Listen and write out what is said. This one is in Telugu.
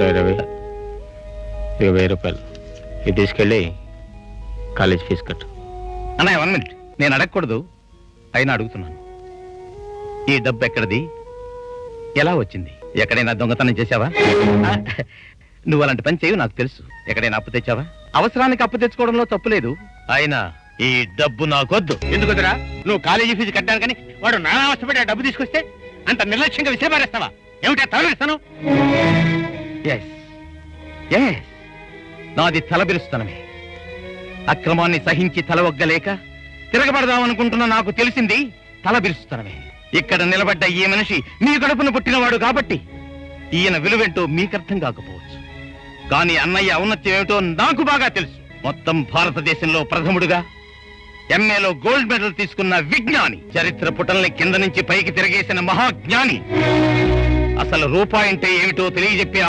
రవి, ఇక 1000 రూపాయలు ఇది తీసుకెళ్ళి కాలేజ్ ఫీజు కట్టు. అన్నయ్య 1 మినిట్, నేను అడగకూడదు అయినా అడుగుతున్నాను. ఈ డబ్బు ఎక్కడిది, ఎలా వచ్చింది? ఎక్కడైనా దొంగతనం చేశావా? నువ్వు అలాంటి పని చేయవు, నాకు తెలుసు. ఎక్కడైనా అప్పు తెచ్చావా? అవసరానికి అప్పు తెచ్చుకోవడంలో తప్పులేదు. అయినా ఈ డబ్బు నాకొద్దు. ఎందుకు వద్దురా? నువ్వు కాలేజీ ఫీజు కట్టాను కానీ వాడు నానా అవసరపడి ఆ డబ్బు తీసుకొస్తే అంత నిర్లక్ష్యంగా విసిరిపారేస్తావా? ఏమిటా తలవేస్తాను? నాది తలబిరుస్తనమే. అక్రమాన్ని సహించి తలవగ్గలేక తిరగబడదామనుకుంటున్న నాకు తెలిసింది తలబిరుస్తనమే. ఇక్కడ నిలబడ్డ ఈ మనిషి మీ కడుపున పుట్టినవాడు కాబట్టి ఈయన విలువేంటో మీకర్థం కాకపోవచ్చు, కానీ అన్నయ్య ఔన్నత్యం ఏమిటో నాకు బాగా తెలుసు. మొత్తం భారతదేశంలో ప్రథముడుగా ఎంఏలో గోల్డ్ మెడల్ తీసుకున్న విజ్ఞాని, చరిత్ర పుటల్ని కింద నుంచి పైకి తిరగేసిన మహాజ్ఞాని, అసలు రూపాయి అంటే ఏమిటో తెలియజెప్పే